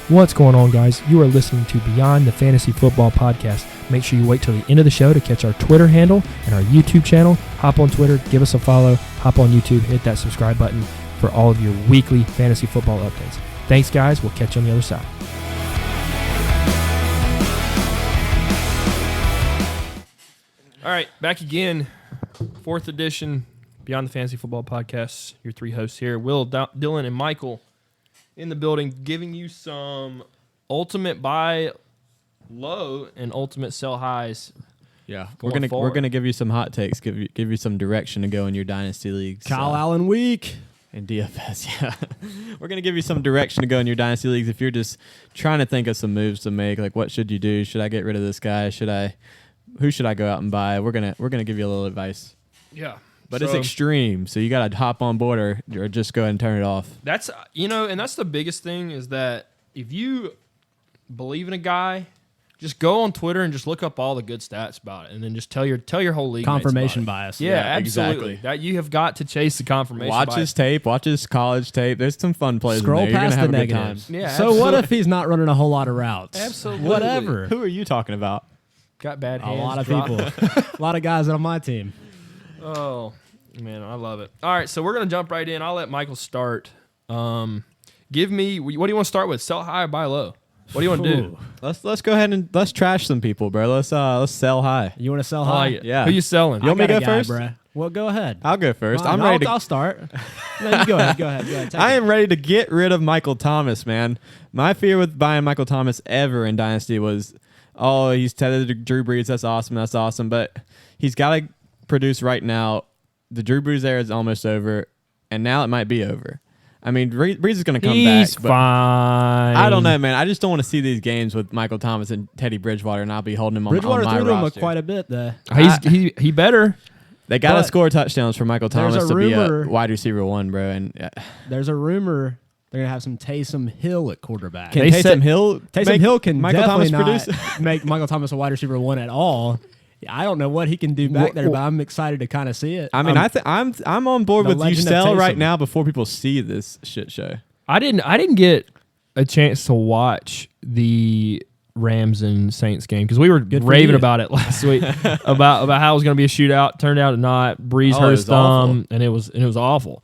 What's going on, guys? You are listening to Beyond the Fantasy Football Podcast. Make sure you wait till the end of the show to catch our Twitter handle and our YouTube channel. Hop on Twitter, give us a follow, hop on YouTube, hit that subscribe button for all of your weekly fantasy football updates. Thanks, guys. We'll catch you on the other side. All right, back again. 4th edition, Beyond the Fantasy Football Podcast. Your three hosts here, Will, Dylan, and Michael, in the building, giving you some ultimate buy low and ultimate sell highs. Yeah, we're gonna give you some hot takes, give you some direction to go in your dynasty leagues. Kyle Allen week and DFS. Yeah, we're gonna give you some direction to go in your dynasty leagues if you're just trying to think of some moves to make. Like, what should you do? Should I get rid of this guy? Who should I go out and buy? We're gonna give you a little advice. Yeah. But it's extreme, so you got to hop on board or just go ahead and turn it off. That's, and that's the biggest thing is that if you believe in a guy, just go on Twitter and just look up all the good stats about it, and then just tell your whole league confirmation bias. Yeah, absolutely. Exactly. That you have got to chase the confirmation bias. Watch his tape, watch his college tape. There's some fun plays Scroll in there. past You're gonna the have a negatives. good time. Yeah, so what if he's not running a whole lot of routes? Absolutely. Whatever. Who are you talking about? Got bad hands. A lot of people. A lot of guys on my team. Oh, man, I love it. All right, so we're going to jump right in. I'll let Michael start. Give me, what do you want to start with? Sell high or buy low? What do you want to do? Let's go ahead and let's trash some people, bro. Let's sell high. You want to sell high? Yeah. Who you selling? You want me to go guy, first? Bruh. Well, go ahead. I'll go first. Fine, I'm ready. I'll start. No, you go ahead. Go ahead. I am ready to get rid of Michael Thomas, man. My fear with buying Michael Thomas ever in Dynasty was, oh, he's tethered to Drew Brees. That's awesome. But he's got to produce right now. The Drew Brees era is almost over, and now it might be over. I mean, Brees is going to come back. He's fine. I don't know, man. I just don't want to see these games with Michael Thomas and Teddy Bridgewater, and I'll be holding him on my roster. Bridgewater threw him quite a bit there. He better. They got to score touchdowns for Michael Thomas to be a wide receiver one, bro. And there's a rumor they're going to have some Taysom Hill at quarterback. Can Taysom Hill can Michael definitely Thomas not make Michael Thomas a wide receiver one at all. I don't know what he can do back there, but I'm excited to kind of see it. I mean, I'm on board with you sell right now before people see this shit show. I didn't get a chance to watch the Rams and Saints game because we were raving about it last week about how it was going to be a shootout. Turned out not. Breeze hurt his thumb, and it was awful.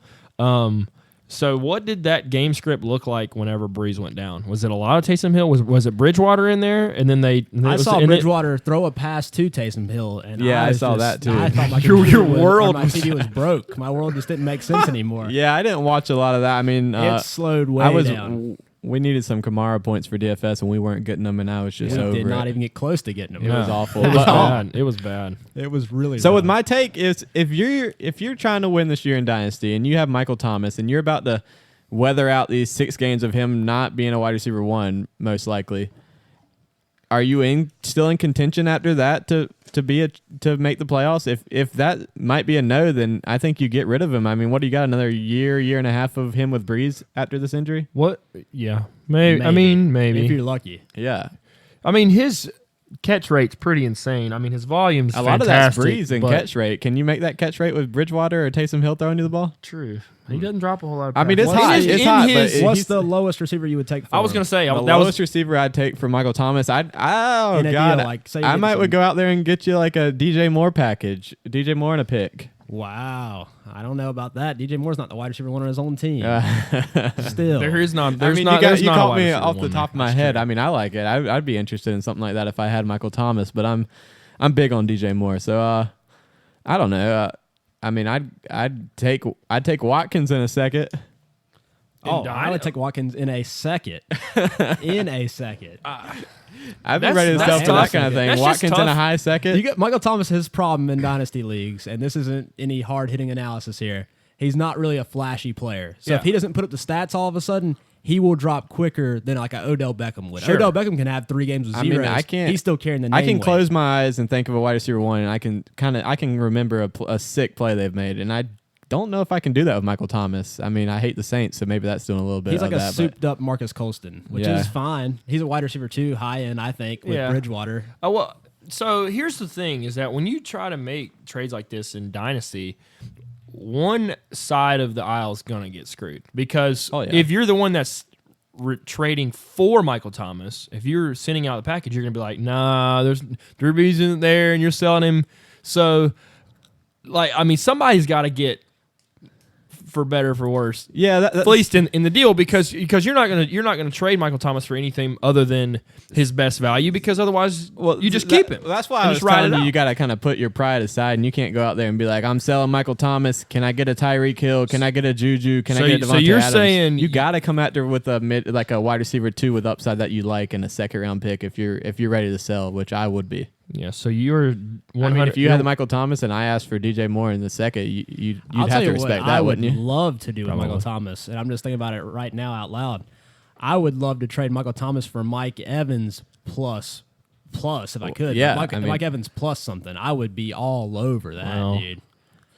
So what did that game script look like whenever Breeze went down? Was it a lot of Taysom Hill? Was it Bridgewater in there? And then I saw Bridgewater throw a pass to Taysom Hill, and I saw that too. I thought my TV was broke. My world just didn't make sense anymore. Yeah, I didn't watch a lot of that. I mean, it slowed way down. We needed some Kamara points for DFS, and we weren't getting them, and I was just over it. We did not even get close to getting them. It was awful. It was bad. It was bad. It was really so. bad. With my take is, if you're trying to win this year in Dynasty, and you have Michael Thomas, and you're about to weather out these 6 games of him not being a wide receiver one, most likely, are you still in contention after that to make the playoffs? If that might be a no, then I think you get rid of him. I mean, what do you got, another year and a half of him with Breeze after this injury? What? Yeah, maybe. I mean, maybe if you're lucky. Yeah, I mean his catch rate's pretty insane. I mean his volume's a lot of that's Breeze and catch rate. Can you make that catch rate with Bridgewater or Taysom Hill throwing you the ball? True. He doesn't drop a whole lot of passes. I mean, it's hot. But what's the lowest receiver you would take for I was going to say. The lowest receiver I'd take for Michael Thomas, I might would go out there and get you like a DJ Moore package. DJ Moore and a pick. Wow. I don't know about that. DJ Moore's not the wide receiver one on his own team. Still. There is not. You caught me off the top of my head. I mean, I like it. I'd be interested in something like that if I had Michael Thomas, but I'm big on DJ Moore. So I don't know. I mean, I'd take Watkins in a second. I would take Watkins in a second. In a second. I'd be ready to sell for that kind of thing. Watkins in a high second. You get Michael Thomas. His problem in dynasty leagues, and this isn't any hard hitting analysis here. He's not really a flashy player. So if he doesn't put up the stats all of a sudden, he will drop quicker than like an Odell Beckham would. Sure. Odell Beckham can have 3 games with zeros. I can't. He's still carrying the name I can weight. close my eyes and think of a wide receiver one, and I can remember a sick play they've made, and I don't know if I can do that with Michael Thomas. I mean, I hate the Saints, so maybe that's doing a little bit. He's like of a souped-up Marcus Colston, which is fine. He's a wide receiver too, high end, I think, with Bridgewater. Oh well. So here's the thing: is that when you try to make trades like this in Dynasty, one side of the aisle is going to get screwed because Oh, yeah. if you're the one that's trading for Michael Thomas, if you're sending out the package, you're going to be like, nah, Drew Brees isn't there, and you're selling him. So, somebody's got to get, for better or for worse, fleeced in the deal because you're not gonna trade Michael Thomas for anything other than his best value because otherwise you just keep him. That's why I was telling you got to kind of put your pride aside and you can't go out there and be like, I'm selling Michael Thomas. Can I get a Tyreek Hill? Can I get a Juju? Can I get a Devontae So you're Adams? saying you got to come after with a wide receiver 2 with upside that you like and a second round pick if you're ready to sell, which I would be. Yeah, so you're 100. I mean, if you had the Michael Thomas and I asked for DJ Moore in the second, you'd have to respect that, wouldn't you? I would love to do with Michael Thomas, and I'm just thinking about it right now out loud. I would love to trade Michael Thomas for Mike Evans plus if I could. Yeah, Mike Evans plus something. I would be all over that, dude.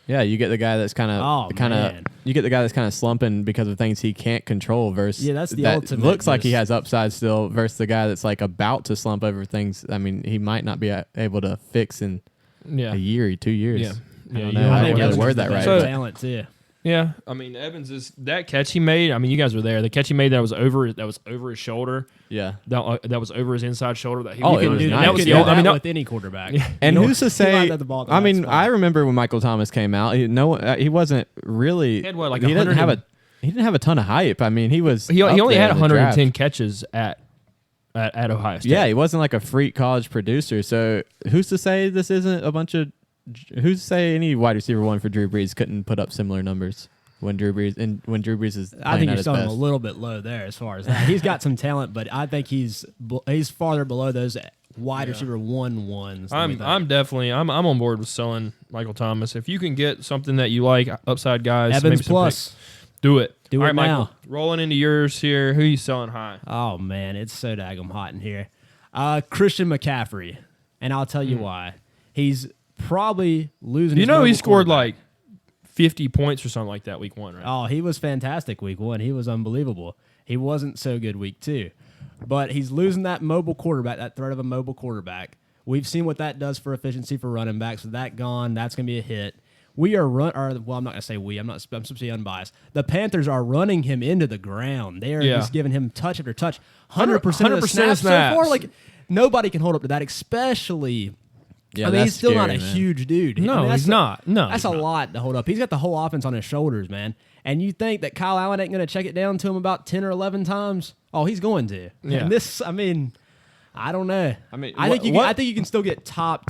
Yeah, you get the guy that's kind of you get the guy that's kind of slumping because of things he can't control versus that's the that ultimate. Looks like he has upside still versus the guy that's like about to slump over things. I mean, he might not be able to fix in a year or 2 years. Yeah. I don't know. I think don't Evans really word is that the right. best talent too. Yeah, I mean Evans is that catch he made. I mean, you guys were there. The catch he made that was over his shoulder. Yeah, that was over his inside shoulder. That he Oh, was it was doing. nice. That You was can the do old, I mean, that no, with any quarterback. and who's to He say? lined up the ball at the I right mean, spot. I remember when Michael Thomas came out. He wasn't really. He had what, like he didn't 100 have a ton of hype. I mean, he was. he up only there had in the 110 draft. catches at Ohio State. Yeah, he wasn't like a freak college producer. So who's to say this isn't a bunch of? Who's to say any wide receiver 1 for Drew Brees couldn't put up similar numbers when Drew Brees is? I think at you're his selling him best. a little bit low there as far as that. He's got some talent, but I think he's farther below those wide receiver 1-1s. I'm definitely on board with selling Michael Thomas. If you can get something that you like, upside guys, Evans maybe some plus. picks, do it. Do All it right, now. Michael, rolling into yours here. Who are you selling high? Oh man, it's so daggum hot in here. Christian McCaffrey, and I'll tell you why. He's probably losing. You his know he mobile scored quarterback. like 50 points or something like that week 1, right? Oh, he was fantastic week 1. He was unbelievable. He wasn't so good week 2. But he's losing that mobile quarterback, that threat of a mobile quarterback. We've seen what that does for efficiency for running backs. With that gone, that's going to be a hit. I'm not going to say we. I'm supposed to be unbiased. The Panthers are running him into the ground. They are just giving him touch after touch. 100% of the snaps so far. Like, nobody can hold up to that, especially... Yeah, I mean, he's still scary, not a man. huge dude. No, I mean, he's not. No, that's he's a not. lot to hold up. He's got the whole offense on his shoulders, man. And you think that Kyle Allen ain't going to check it down to him about 10 or 11 times? Oh, he's going to. Yeah. And I don't know. I mean, I think you can still get top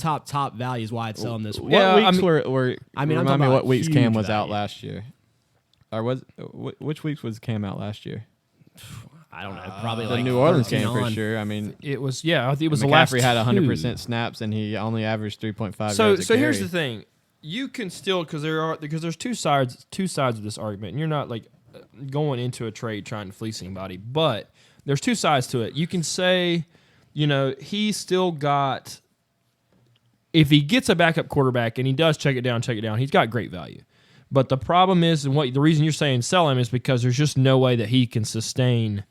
values. Why I'd sell him this week. Yeah, What weeks were? I'm remind talking me about what weeks Cam huge was out value. last year, or which weeks was Cam out last year? I don't know. Probably The like New Orleans 13 game for on. sure. I mean, It was I think it was the last McCaffrey had 100% two. snaps and he only averaged 3.5. So yards a so here's carry. the thing. You can still because there's two sides of this argument. And you're not like going into a trade trying to fleece anybody, but there's two sides to it. You can say, he's still got if he gets a backup quarterback and he does check it down, he's got great value. But the problem is, and the reason you're saying sell him is because there's just no way that he can sustain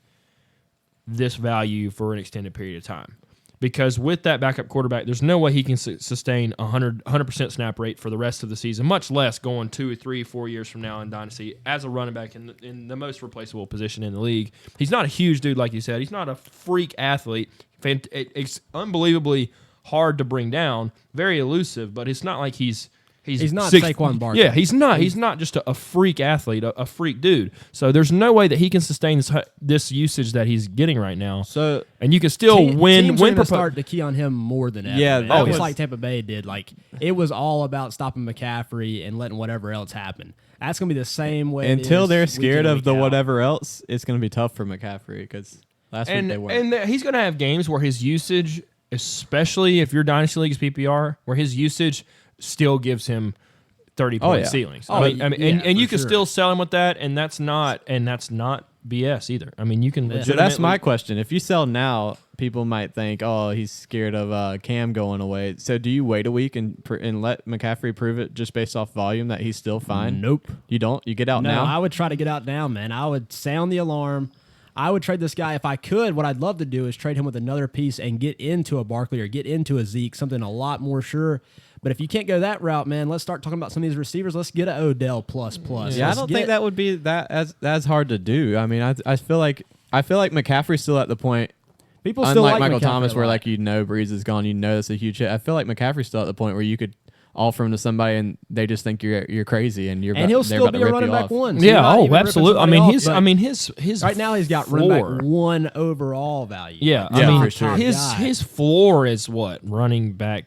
this value for an extended period of time. Because with that backup quarterback, there's no way he can sustain 100% snap rate for the rest of the season, much less going 2 or 3 or 4 years from now in Dynasty as a running back in the most replaceable position in the league. He's not a huge dude, like you said. He's not a freak athlete. It's unbelievably hard to bring down, very elusive, but it's not like he's not Saquon Barkley. Yeah, he's not. He's not just a freak athlete, a freak dude. So there's no way that he can sustain this usage that he's getting right now. So And you can still win. Teams are gonna start to key on him more than ever. Yeah, man. that It was was- like Tampa Bay did. Like it was all about stopping McCaffrey and letting whatever else happen. That's gonna be the same way. it until is they're week scared in, of week the out. whatever else, it's going to be tough for McCaffrey because last week they weren't. And he's going to have games where his usage, especially if your Dynasty League is PPR, where his usage still gives him 30-point yeah. ceilings. Oh, and yeah, you for can sure. still sell him with that, and that's not BS either. I mean, you can. Yeah. So that's my legitimately- question. If you sell now, people might think, "Oh, he's scared of Cam going away." So do you wait a week and let McCaffrey prove it just based off volume that he's still fine? Nope. You don't. You get out No, now. I would try to get out now, man. I would sound the alarm. I would trade this guy if I could. What I'd love to do is trade him with another piece and get into a Barkley or get into a Zeke, something a lot more sure. But if you can't go that route, man, let's start talking about some of these receivers. Let's get an Odell plus. Yeah, I don't think that would be that as hard to do. I mean, I feel like McCaffrey's still at the point. People still unlike like Michael McCaffrey Thomas, where like Breeze is gone, that's a huge hit. I feel like McCaffrey's still at the point where you could offer him to somebody and they just think you're crazy and he'll still be a running back one. So absolutely. I mean his right now he's got running back one overall value. Yeah, I mean for sure. His floor is what, running back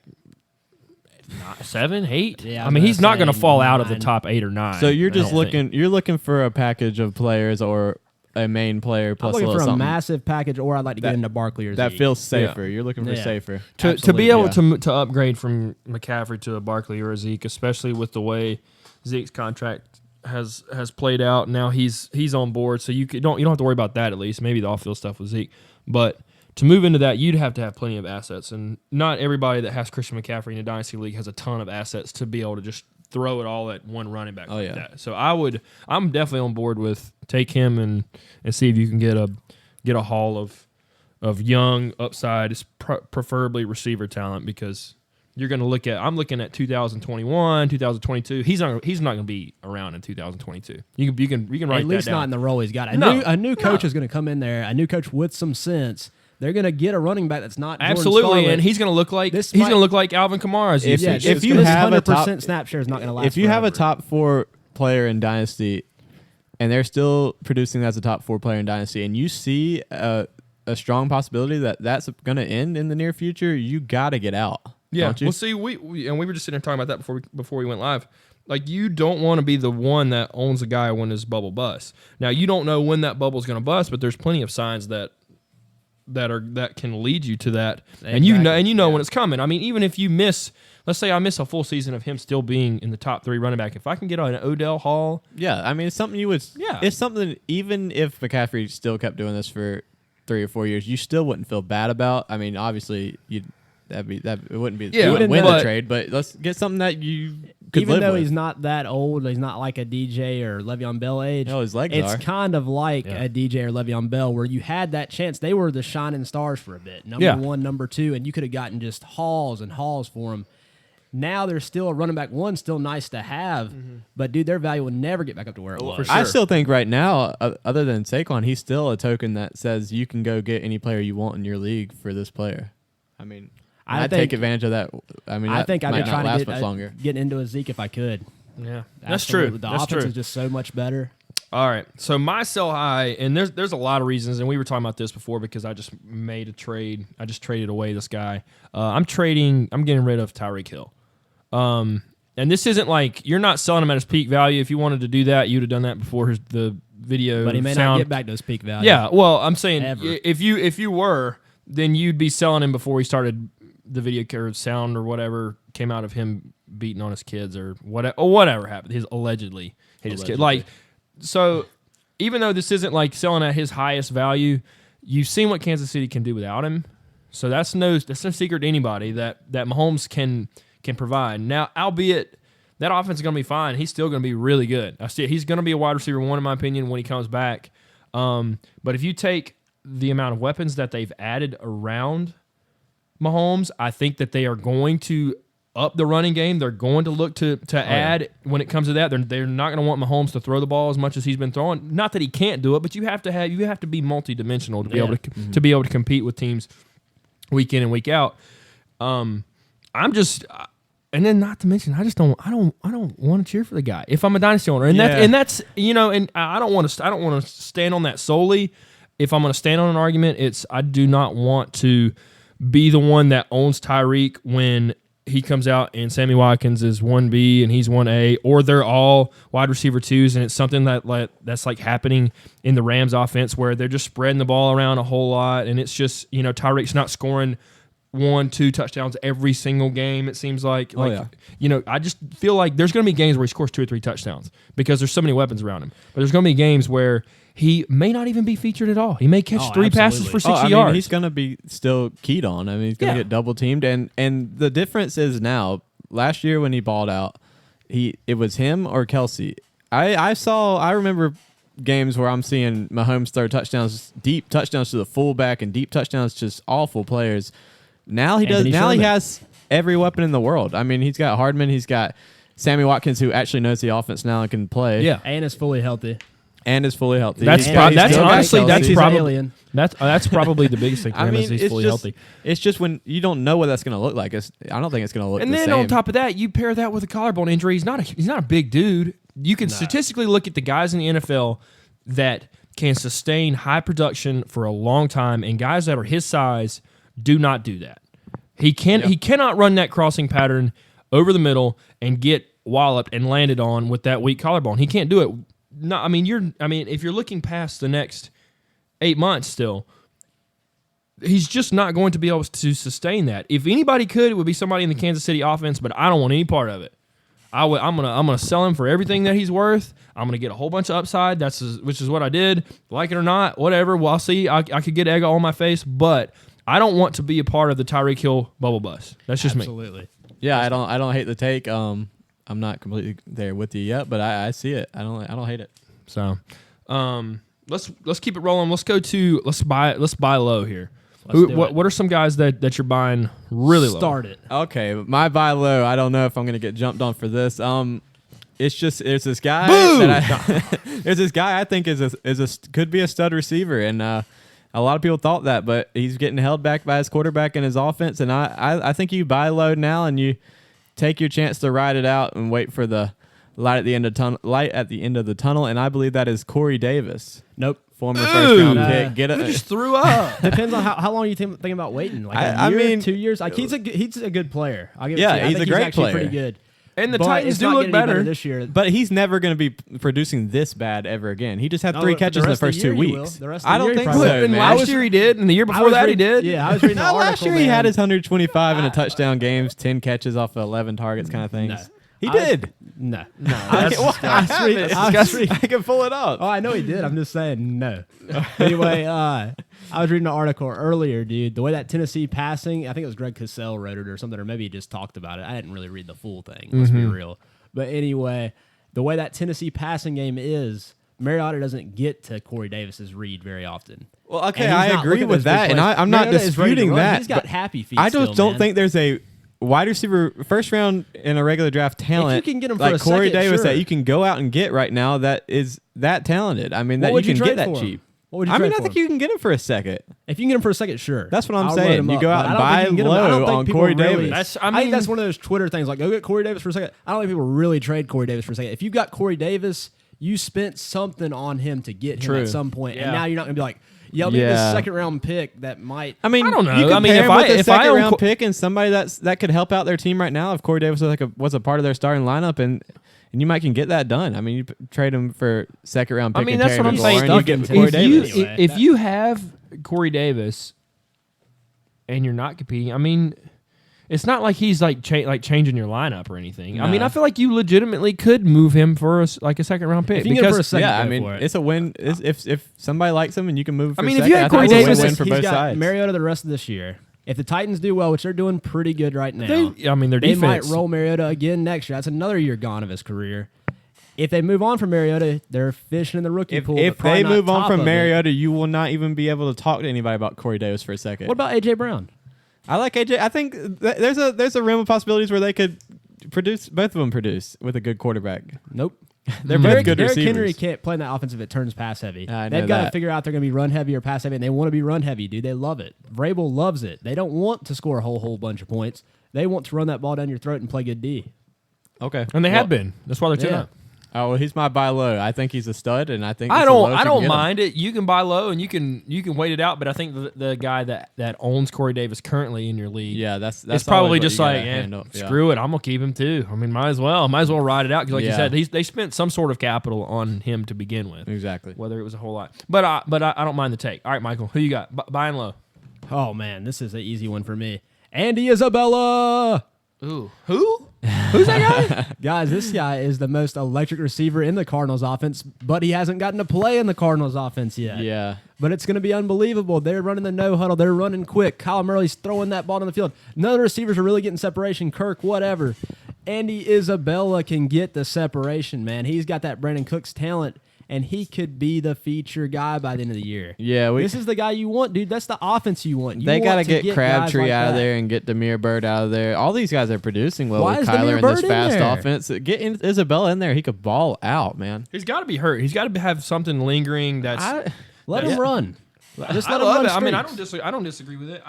7, 8. Yeah, I mean he's not going to fall out of the top 8 or 9. So you're just looking for a package of players or a main player plus I'm looking for something. a massive package, or I'd like to get into Barkley or Zeke. That feels safer. Yeah. You're looking for safer. To be able to upgrade from McCaffrey to a Barkley or a Zeke, especially with the way Zeke's contract has played out. Now he's on board, so you don't have to worry about that at least. Maybe the off-field stuff with Zeke. But to move into that, you'd have to have plenty of assets. And not everybody that has Christian McCaffrey in a Dynasty League has a ton of assets to be able to just throw it all at one running back that. So I'm definitely on board with take him and see if you can get a haul of young upside, preferably receiver talent, because you're going to I'm looking at 2021, 2022. He's not going to be around in 2022. You can write that down. At least not in the role he's got. A new coach is going to come in there, a new coach with some sense. They're going to get a running back that's not absolutely, and he's going to look like Alvin Kamara. If you have a 100% snap share is not going to last. If you have a top 4 player in Dynasty, and they're still producing as a top 4 player in Dynasty, and you see a strong possibility that that's going to end in the near future, you got to get out. Yeah. Don't you? Well, see, we were just sitting there talking about that before we went live. Like, you don't want to be the one that owns a guy when his bubble busts. Now, you don't know when that bubble is going to bust, but there's plenty of signs that can lead you to that, exactly. and you know when it's coming. I mean, even if you miss, let's say I miss a full season of him still being in the top 3 running back, if I can get an Odell Hall, I mean, it's something it's something. Even if McCaffrey still kept doing this for 3 or 4 years, you still wouldn't feel bad about. I mean, obviously it wouldn't be you wouldn't win the trade, but let's get something that you could even live though with. He's not that old, he's not like a DJ or Le'Veon Bell age. No, his legs it's are. kind of like a DJ or Le'Veon Bell, where you had that chance. They were the shining stars for a bit, number 1, number 2, and you could have gotten just hauls and hauls for them. Now there's still a running back 1, still nice to have, but dude, their value will never get back up to where it was. For sure. I still think right now, other than Saquon, he's still a token that says you can go get any player you want in your league for this player. I mean, I'd take advantage of that. I mean, I think I'd be trying to get into a Zeke if I could. Yeah, that's true. The offense is just so much better. All right, so my sell high, and there's a lot of reasons, and we were talking about this before because I just made a trade. I just traded away this guy. I'm getting rid of Tyreek Hill. And this isn't like you're not selling him at his peak value. If you wanted to do that, you'd have done that before the video. But he may not get back to his peak value. Yeah, well, I'm saying if you were, then you'd be selling him before he started the video or sound or whatever came out of him beating on his kids or whatever happened. His allegedly hit his kid. Like, so even though this isn't like selling at his highest value, you've seen what Kansas City can do without him. So that's no secret to anybody that Mahomes can provide. Now, albeit that offense is going to be fine, he's still going to be really good. He's going to be a wide receiver 1 in my opinion when he comes back. But if you take the amount of weapons that they've added around Mahomes, I think that they are going to up the running game. They're going to look to add when it comes to that. They're not going to want Mahomes to throw the ball as much as he's been throwing. Not that he can't do it, but you have to be multidimensional to be able to compete with teams week in and week out. And then not to mention, I don't want to cheer for the guy if I'm a dynasty owner, and that's and I don't want to stand on that solely. If I'm going to stand on an argument, I do not want to be the one that owns Tyreek when he comes out and Sammy Watkins is 1B and he's 1A, or they're all wide receiver 2s, and it's something that's like happening in the Rams offense where they're just spreading the ball around a whole lot, and it's just Tyreek's not scoring 1-2 touchdowns every single game. It seems like I just feel like there's going to be games where he scores 2 or 3 touchdowns because there's so many weapons around him. But there's going to be games where he may not even be featured at all. He may catch 3 passes for 60 yards. He's going to be still keyed on. I mean, he's going to get double teamed, and the difference is now. Last year when he balled out, it was him or Kelsey. I remember games where I'm seeing Mahomes throw touchdowns, deep touchdowns to the fullback, and deep touchdowns to just awful players. Now he does. Now he has every weapon in the world. I mean, he's got Hardman, he's got Sammy Watkins, who actually knows the offense now and can play. Yeah. And is fully healthy. And is fully healthy. That's honestly He's an probably alien. that's probably the biggest thing for him is he's fully healthy. It's just when you don't know what that's going to look like. I don't think it's going to look. And the then same. on top of that, you pair that with a collarbone injury. He's not a big dude. You can statistically look at the guys in the NFL that can sustain high production for a long time, and guys that are his size do not do that. He cannot run that crossing pattern over the middle and get walloped and landed on with that weak collarbone. He can't do it. No, if you're looking past the next 8 months still, he's just not going to be able to sustain that. If anybody could, it would be somebody in the Kansas City offense, but I don't want any part of it. I'm gonna sell him for everything that he's worth. I'm gonna get a whole bunch of upside. Which is what I did. Like it or not, whatever. Well, I'll see. I could get egg on my face, but I don't want to be a part of the Tyreek Hill bubble bust. That's just me. Absolutely. Yeah, I don't hate the take. I'm not completely there with you yet, but I see it. I don't hate it. So, let's keep it rolling. Let's buy low here. What are some guys that you're buying really low? Start it. Okay, my buy low. I don't know if I'm gonna get jumped on for this. There's this guy. There's this guy I think could be a stud receiver, and a lot of people thought that, but he's getting held back by his quarterback and his offense. And I think you buy low now and you take your chance to ride it out and wait for the light at the end of the tunnel. And I believe that is Corey Davis. Nope. Former first round pick. Get it? Just threw up. Depends on how long you thinking about waiting. Like a year, 2 years. Like he's a good player. I'll give it to you. I he's think a great actually player. Pretty good. And the But Titans it's do not look getting any better this year. But he's never going to be producing this bad ever again. He just had 3 catches in the first 2 weeks. I don't think so, And man. last year he did, and the year before that he did. Yeah, I was reading the article. Last year he man. had his 125 in a touchdown games, 10 catches off of 11 targets kind of things. No. He did. No. That's I can pull it up. Oh, I know he did. I'm just saying no. Anyway, I was reading an article earlier, dude. The way that Tennessee passing, I think it was Greg Cosell wrote it or something, or maybe he just talked about it. I didn't really read the full thing. Let's be real. But anyway, the way that Tennessee passing game is, Mariota doesn't get to Corey Davis's read very often. Well, okay, And he's I not agree looking with at that, those and big I'm plays. not Mariota is ready to disputing run. that. He's got but happy feet. I just still, don't man. think there's a wide receiver first round in a regular draft talent can get him for like a Corey second, Davis sure. that you can go out and get right now that is that talented. I mean, What that would you you can get trade that for him? cheap. What would you I mean, trade I for think him? you can get him for a second. If you can get him for a second, sure. That's what I'm I'll saying. load him You up, go out but and I don't think you buy can get him. I don't low think on people Corey really- Davis. I think that's one of those Twitter things like, go get Corey Davis for a second. I don't think people really trade Corey Davis for a second. If you got Corey Davis, you spent something on him to get him True. at some point, Yeah. and now you're not going to be like, I'll be this second round pick that might. I mean, I don't know. You I mean, compare if him I- with a if I second own round Co- pick and somebody that could help out their team right now, if Corey Davis was a part of their starting lineup, and you might can get that done. I mean, you trade him for second round pick. I mean, and that's Terry what I'm McLaurin, saying. You get If Corey If Davis. you, Anyway, if you have Corey Davis and you're not competing, I mean, it's not like he's like changing your lineup or anything. I mean, I feel like you legitimately could move him for a second round pick. If you get him for a second, Yeah, I go mean, for it. it's a win. If somebody likes him and you can move him for I mean, a if second, you had I think Corey it's a Davis, win for he's both got sides. Mariota the rest of this year. If the Titans do well, which they're doing pretty good right now, I mean, their they defense. might roll Mariota again next year. That's another year gone of his career. If they move on from Mariota, they're fishing in the rookie pool. If but probably they not move on top from of it. Mariota, you will not even be able to talk to anybody about Corey Davis for a second. What about A.J. Brown? I like AJ. I think there's a realm of possibilities where they could produce. Both of them produce with a good quarterback. Nope. They're both good Derrick receivers. Henry can't play in that offense if it turns pass heavy. I know They've got to that. figure out they're going to be run heavy or pass heavy, and they want to be run heavy, dude. They love it. Vrabel loves it. They don't want to score a whole bunch of points. They want to run that ball down your throat and play good D. Okay, And they Well, have been. That's why they're 10 Yeah. up. Oh, well, he's my buy low. I think he's a stud, and I think I it's a low don't. if I you can don't get him. mind it. You can buy low and you can wait it out. But I think the guy that owns Corey Davis currently in your league, Yeah, that's it's probably always what just you like, gotta handle. Yeah. screw it. I'm gonna keep him too. I mean, might as well ride it out because, like you Yeah. said, they spent some sort of capital on him to begin with. Exactly. Whether it was a whole lot, but I don't mind the take. All right, Michael, who you got? Buying low. Oh, man, this is an easy one for me. Andy Isabella. Ooh, who? Who's that guy? Guys, this guy is the most electric receiver in the Cardinals offense, but he hasn't gotten to play in the Cardinals offense yet. Yeah. But it's going to be unbelievable. They're running the no huddle. They're running quick. Kyle Murray's throwing that ball on the field. None of the receivers are really getting separation. Kirk, whatever. Andy Isabella can get the separation, man. He's got that Brandon Cooks talent, and he could be the feature guy by the end of the year. Yeah, this is the guy you want, dude. That's the offense you want. They got to get Crabtree like out of that. there and get Demir Bird out of there. All these guys are producing well Why with is Kyler Demir and Bird this in fast there? offense. Get Isabella in there. He could ball out, man. He's got to be hurt. He's got to have something lingering. Let him run. Just I let him love run it. I mean, streaks. I don't disagree with it.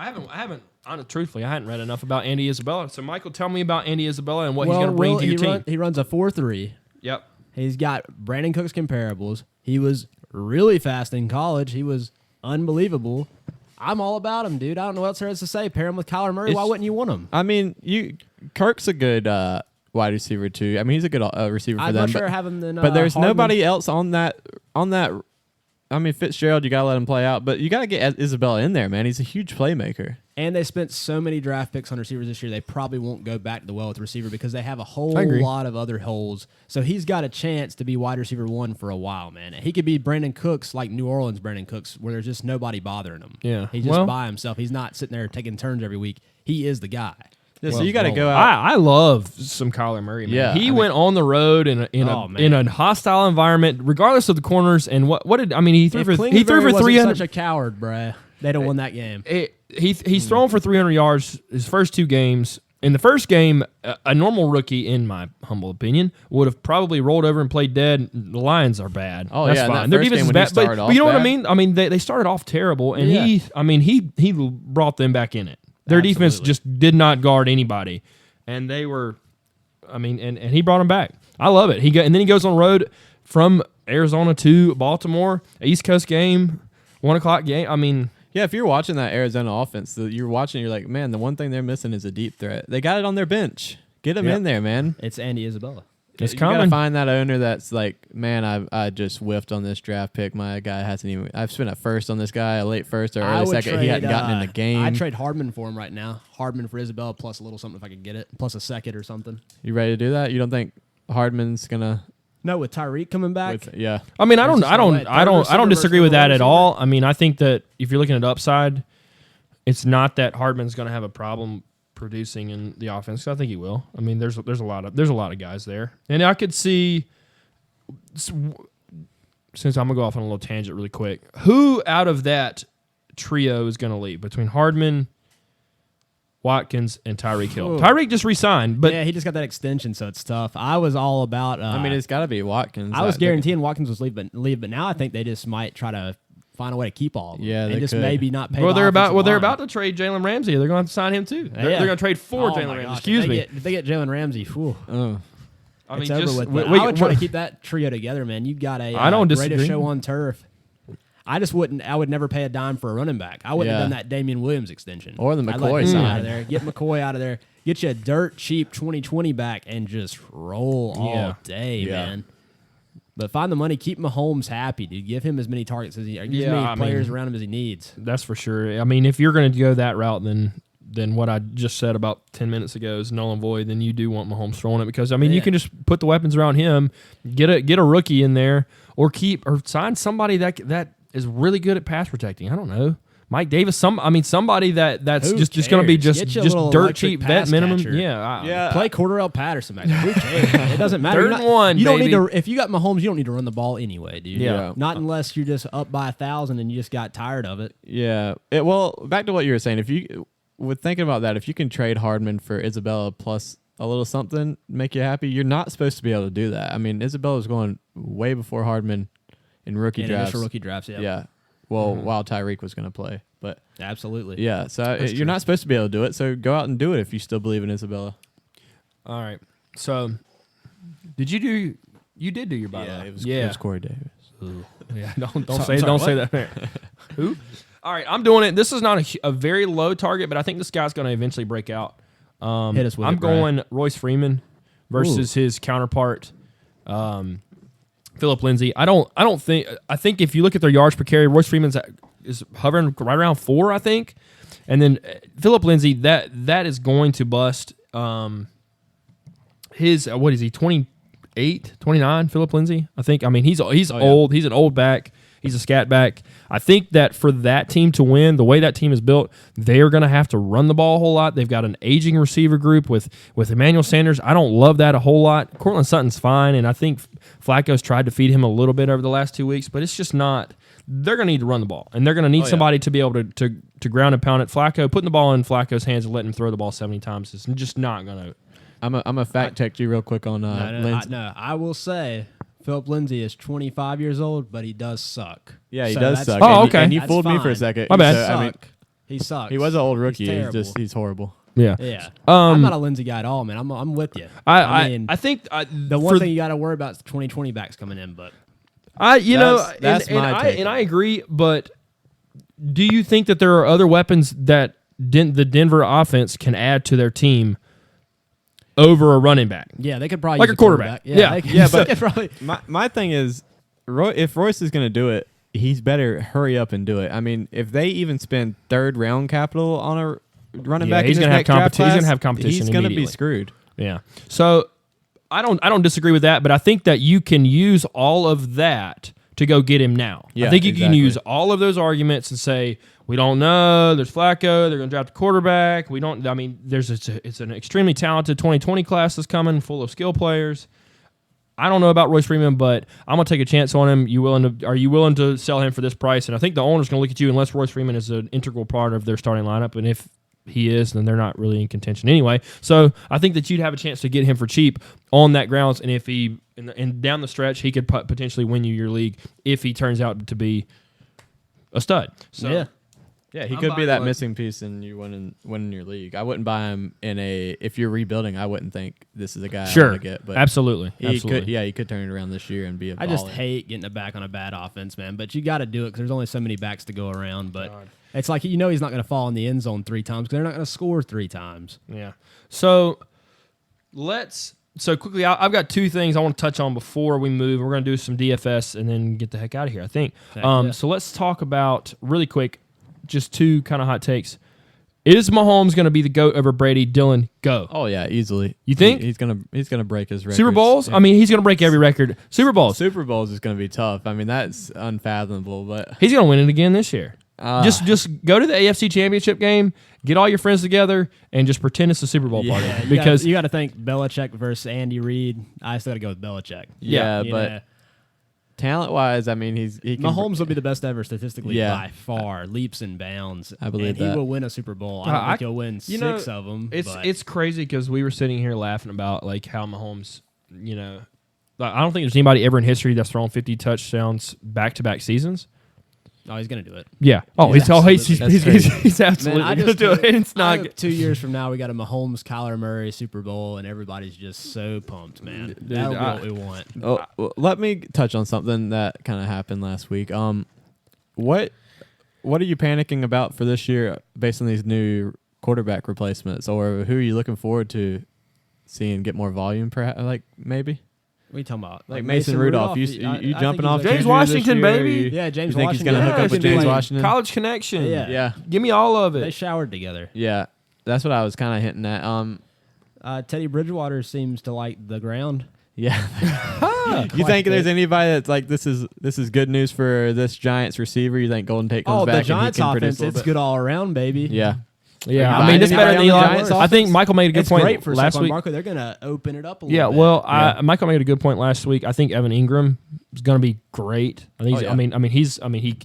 Truthfully, I hadn't read enough about Andy Isabella. So, Michael, tell me about Andy Isabella and what he's going to bring to your team. He runs a 4.3. Yep. He's got Brandon Cook's comparables. He was really fast in college. He was unbelievable. I'm all about him, dude. I don't know what else there is to say. Pair him with Kyler Murray. Why wouldn't you want him? I mean, Kirk's a good wide receiver too. I mean, he's a good receiver for I'd them. much rather have him than but there's Hardman. nobody else on that. I mean, Fitzgerald, you got to let him play out, but you got to get Isabella in there, man. He's a huge playmaker. And they spent so many draft picks on receivers this year, they probably won't go back to the well with receiver because they have a whole lot of other holes. So he's got a chance to be wide receiver 1 for a while, man. He could be Brandon Cooks, like New Orleans Brandon Cooks, where there's just nobody bothering him. Yeah. He's just by himself. He's not sitting there taking turns every week. He is the guy. Yeah, so you got to go out. I love some Kyler Murray, man. Yeah, He went on the road in a hostile environment, regardless of the corners. And what did I mean? He threw for 300. Such a coward, bruh. They'd have won that game. He's thrown for 300 yards his first 2 games. In the first game, a normal rookie, in my humble opinion, would have probably rolled over and played dead. The Lions are bad. Oh, that's yeah, fine. in that Their first defense game is when bad, he started but off you know what I bad. mean? I mean, they started off terrible, and he brought them back in it. Their defense just did not guard anybody, and they were, and he brought them back. I love it. And then he goes on the road from Arizona to Baltimore, East Coast game, 1:00 game. I mean. Yeah, if you're watching that Arizona offense, you're like, man, the one thing they're missing is a deep threat. They got it on their bench. Get him in there, man. It's Andy Isabella. It's you coming. gotta find that owner that's like, man, I just whiffed on this draft pick. My guy hasn't even. I've spent a first on this guy, a late first or early second. He hadn't gotten in the game. I'd trade Hardman for him right now. Hardman for Isabella plus a little something if I could get it, plus a second or something. You ready to do that? You don't think Hardman's gonna? No, with Tyreek coming back. Yeah. I mean, I don't disagree with that at all. I mean, I think that if you're looking at upside, it's not that Hardman's going to have a problem producing in the offense. I think he will. I mean, there's a lot of guys there, and I could see. Since I'm gonna go off on a little tangent really quick, who out of that trio is going to leave between Hardman, Watkins, and Tyreek Hill? Ooh. Tyreek just re-signed, but yeah, he just got that extension, so it's tough. I was all about. I mean, it's got to be Watkins. I was guaranteeing Watkins was leave, but now I think they just might try to find a way to keep all of them. Yeah, and they just could. maybe not pay. they're the about offensive to trade Jalen Ramsey. They're going to have to sign him too. They're Yeah. going to trade for Oh Jalen my Ramsey. gosh, Excuse me. If they get Jalen Ramsey, whew, I mean, it's over just with. But I would try to keep that trio together, man. You got a I don't greatest disagree. show on turf. I just wouldn't. I would never pay a dime for a running back. I wouldn't have done that Damian Williams extension Or the I'd let McCoy him side. out of there. Get McCoy out of there. Get you a dirt cheap 2020 back and just roll all day, man. But find the money. Keep Mahomes happy, dude. Give him as many targets as he, as many players around him as he needs. That's for sure. I mean, if you're going to go that route, then what I just said about 10 minutes ago is null and void. Then you do want Mahomes throwing it because I mean you can just put the weapons around him, get a rookie in there, or sign somebody that is really good at pass protecting. I don't know. Mike Davis, somebody that's Who just going to be cares? just Get you a little dirt electric cheap vet pass minimum. catcher. Yeah, Play Cordarrelle Patterson back there. Who cares? It doesn't matter. Third and one, You don't baby. need to. If you got Mahomes, you don't need to run the ball anyway, dude. Yeah. Not unless you're just up by 1,000 and you just got tired of it. Yeah. Well, back to what you were saying. If you with thinking about that, if you can trade Hardman for Isabella plus a little something, make you happy, you're not supposed to be able to do that. I mean, Isabella was going way before Hardman in rookie drafts. Initial rookie drafts, yeah. Yeah. Well, while Tyreek was going to play, but Absolutely. yeah. So you're not supposed to be able to do it. So go out and do it if you still believe in Isabella. All right. So, did you do? You did do your bio. It was Corey Davis. Ooh. Yeah. Don't say that. Who? All right. I'm doing it. This is not a very low target, but I think this guy's going to eventually break out. Hit us with I'm it, Brad. going Royce Freeman versus his counterpart, Philip Lindsay. I think if you look at their yards per carry, Royce Freeman is hovering right around 4, I think, and then Philip Lindsay that is going to bust. His what is he 28, 29? Philip Lindsay, I think. I mean he's old. He's an old back. He's a scat back. I think that for that team to win, the way that team is built, they are going to have to run the ball a whole lot. They've got an aging receiver group with Emmanuel Sanders. I don't love that a whole lot. Cortland Sutton's fine, and I think Flacco's tried to feed him a little bit over the last 2 weeks, but it's just not. They're going to need to run the ball, and they're going to need somebody to be able to ground and pound it. Flacco, putting the ball in Flacco's hands and letting him throw the ball 70 times is just not going to. I'm a fact check you real quick on Lindsey. I will say Philip Lindsay is 25 years old, but he does suck. Yeah, he does suck. Oh, okay. And you fooled me for a second. My bad. He sucks. He was an old rookie. He's horrible. Yeah. Yeah. I'm not a Lindsey guy at all, man. I'm with you. I think the one thing you got to worry about is 2020 backs coming in, but that's my take. And I agree, but do you think that there are other weapons that the Denver offense can add to their team over a running back? Yeah, they could probably like use a quarterback. But my thing is, if Royce is going to do it, he's better hurry up and do it. I mean, if they even spend third round capital on a running back, he's going to have competition. He's going to have competition. He's going to be screwed. Yeah. So I don't disagree with that, but I think that you can use all of that to go get him now. Yeah, I think you can use all of those arguments and say, we don't know. There's Flacco. They're going to draft a quarterback. We don't. I mean, it's an extremely talented 2020 class that's coming, full of skill players. I don't know about Royce Freeman, but I'm going to take a chance on him. Are you willing to sell him for this price? And I think the owner's going to look at you unless Royce Freeman is an integral part of their starting lineup. And if he is, then they're not really in contention anyway. So I think that you'd have a chance to get him for cheap on that grounds. And if he and down the stretch, he could potentially win you your league if he turns out to be a stud. So yeah, he could be that missing piece and you winning your league. I wouldn't buy him if you're rebuilding. I wouldn't think this is a guy I want to get. But absolutely. He could turn it around this year and be a baller. I just hate getting it back on a bad offense, man. But you got to do it because there's only so many backs to go around. But it's like he's not going to fall in the end zone 3 times because they're not going to score 3 times. Yeah. So quickly, I've got 2 things I want to touch on before we move. We're going to do some DFS and then get the heck out of here, I think. So let's talk about, really quick, just 2 kind of hot takes. Is Mahomes going to be the GOAT over Brady? Dylan, go. Oh, yeah, easily. You think? He's gonna break his record. Super Bowls? Yeah. I mean, he's going to break every record. Super Bowls is going to be tough. I mean, that's unfathomable. But he's going to win it again this year. Just go to the AFC Championship game, get all your friends together, and just pretend it's a Super Bowl party. Because you got to think Belichick versus Andy Reid. I still got to go with Belichick. Yeah, but talent-wise, I mean, Mahomes will be the best ever statistically by far, leaps and bounds. I believe that. He will win a Super Bowl. I don't think he'll win 6 of them. It's crazy because we were sitting here laughing about like how Mahomes, I don't think there's anybody ever in history that's thrown 50 touchdowns back-to-back seasons. Oh, he's going to do it. Yeah. Oh, he's absolutely going to do it. It's not 2 years from now, we got a Mahomes, Kyler Murray Super Bowl, and everybody's just so pumped, man. That'll be what we want. Well, let me touch on something that kind of happened last week. What are you panicking about for this year based on these new quarterback replacements, or who are you looking forward to seeing get more volume? Perhaps, like maybe. What are you talking about? Like Mason Rudolph. You jumping off James Washington, baby. Yeah, James Washington. You think he's going to hook up with James Washington? College connection. Yeah. Give me all of it. They showered together. Yeah. That's what I was kind of hinting at. Teddy Bridgewater seems to like the ground. Yeah. You think there's anybody that's like, this is good news for this Giants receiver? You think Golden Tate comes back the Giants and he can offense, it's good all around, baby. Yeah. Yeah, I mean, it's better than Eli. I think Michael made a good point great for last week. Barkley. They're going to open it up a little bit. Yeah, well, Michael made a good point last week. I think Evan Ingram is going to be great. I think.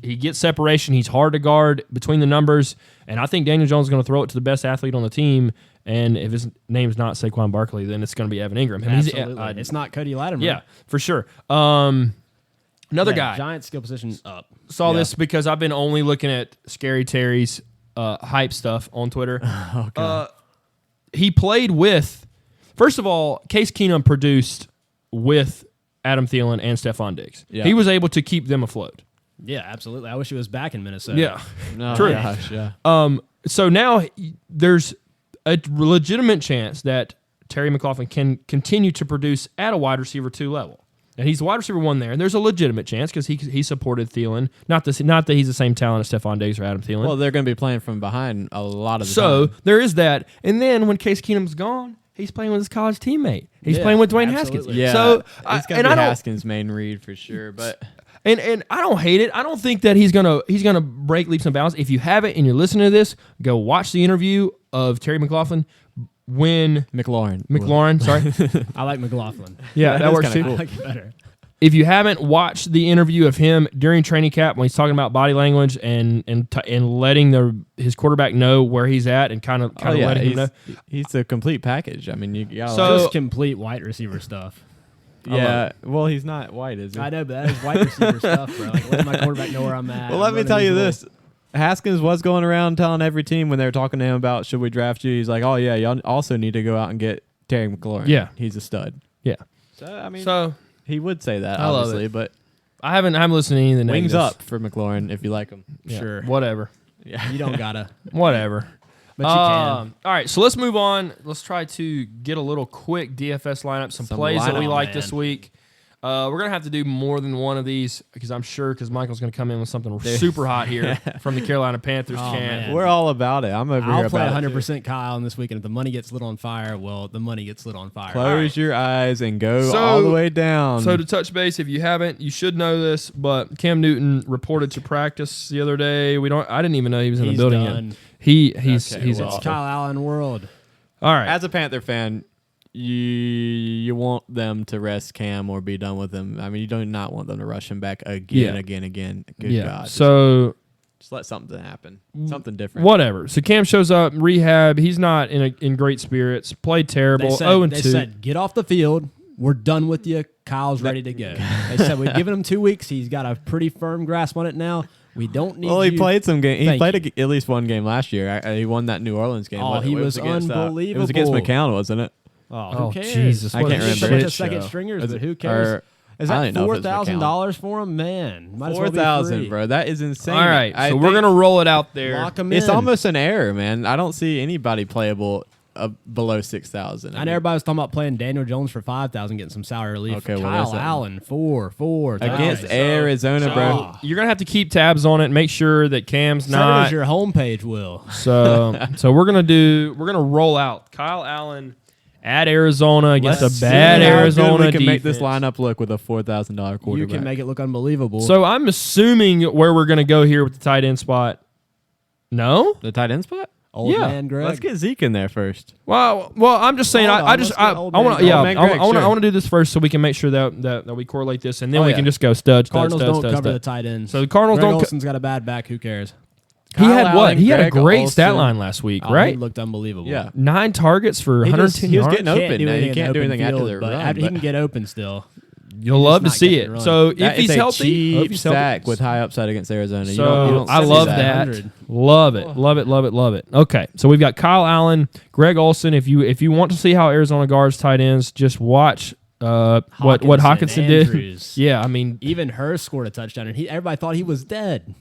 He gets separation. He's hard to guard between the numbers, and I think Daniel Jones is going to throw it to the best athlete on the team. And if his name's not Saquon Barkley, then it's going to be Evan Ingram. Absolutely, it's not Cody Latimer. Yeah, for sure. Another guy. Giant skill position up. Saw this because I've been only looking at Scary Terry's hype stuff on Twitter. He played with, first of all, Case Keenum produced with Adam Thielen and Stephon Diggs. Yeah. He was able to keep them afloat. Yeah, absolutely. I wish he was back in Minnesota. Yeah, true. Gosh, yeah. So now there's a legitimate chance that Terry McLaughlin can continue to produce at a wide receiver 2 level. And he's the wide receiver 1 there, and there's a legitimate chance because he supported Thielen. Not that he's the same talent as Stephon Diggs or Adam Thielen. Well, they're going to be playing from behind a lot of the time. So there is that. And then when Case Keenum's gone, he's playing with his college teammate. He's playing with Dwayne Haskins. Yeah, so he's going to be Haskins' main read for sure. But and I don't hate it. I don't think that he's gonna break leaps and bounds. If you have it and you're listening to this, go watch the interview of Terry McLaughlin. When McLaurin, sorry. I like McLaughlin. Yeah, that works too. Cool. I like it better. if you haven't watched the interview of him during training camp when he's talking about body language and letting his quarterback know where he's at and kind of letting him know, he's a complete package. I mean, you got just complete wide receiver stuff. Yeah, well, he's not white, is he? I know, but that is wide receiver stuff, bro. Like, let my quarterback know where I'm at. Well, let me tell you this. Haskins was going around telling every team when they were talking to him about should we draft you, he's like, oh, yeah, y'all also need to go out and get Terry McLaurin. Yeah. He's a stud. Yeah. So, I mean, he would say that, I love obviously, it. but I haven't listened to any of the wings negatives. up for McLaurin if you like him. Yeah, Sure. Whatever. Yeah. You don't gotta. Whatever. But you can. All right, so let's move on. Let's try to get a little quick DFS lineup, some plays that we like this week. We're going to have to do more than one of these because Michael's going to come in with something super hot here from the Carolina Panthers camp. Man. We're all about it. I'm over here I'll play about 100% Kyle on this week, and if the money gets lit on fire, well, the money gets lit on fire. Close your eyes and go all the way down. So to touch base, if you haven't, you should know this, but Cam Newton reported to practice the other day. I didn't even know he was in the building done. yet. He's It's Kyle Allen world. All right. As a Panther fan, you want them to rest Cam or be done with him. I mean, you do not want them to rush him back again. Good God. So just let something happen. Something different. whatever. So Cam shows up, rehab. He's not in great spirits. Played terrible. 0-2. They said, get off the field. We're done with you. Kyle's ready to go. They said, we've given him 2 weeks. He's got a pretty firm grasp on it now. We don't need. Well, he played some game. He played you. at least one game last year. He won that New Orleans game. Oh, he was against, unbelievable. It was against McCown, wasn't it? Oh, who cares? Jesus. I can't There's remember. a bunch Shit of second show. stringers, but who cares? Is I that don't know if it's $4,000 for him? Man, might as well be $4,000, free. bro. That is insane. All right. I So we're think going to roll it out there. Lock him in. It's almost an error, man. I don't see anybody playable below 6,000. I know everybody was talking about playing Daniel Jones for 5,000, getting some salary relief. Okay, well, Kyle there's that. Against 4,000. Arizona, bro. You're going to have to keep tabs on it. Make sure that Cam's So not. does your homepage, Will. So we're gonna roll out Kyle Allen at Arizona against Let's a bad see how Arizona good we can defense. make this lineup look with a $4,000 quarterback. You can make it look unbelievable. So I'm assuming where we're gonna go here with the tight end spot. No. the tight end spot. Old yeah. man Greg. Let's get Zeke in there first. Well, I'm just saying. Hold on, I let's just get I old want man to Greg. Old man Greg, I sure. want to do this first so we can make sure that we correlate this and then we yeah. can just go stud. Cardinals don't cover stud. the tight ends. So the Cardinals Greg don't. Olsen's got a bad back. Who cares? He Kyle had what? Allen, He had a Greg great stat Olsen. line last week, Oh, right? He looked unbelievable. Yeah. 9 targets for He 110 was yards. getting open. Do Now, anything you in can't do open anything after field, the but run. he can get open still. You'll He's love to not see getting it. run. So if That he's is a healthy, cheap if he's healthy, stack with high upside against Arizona. You So don't I see love that. that. 100. Love it. Love it. Love it. Love it. Okay, so we've got Kyle Allen, Greg Olsen. If you want to see how Arizona guards tight ends, just watch what Hawkinson did. Andrews. Yeah, I mean, Even Hurst scored a touchdown, and everybody thought he was dead.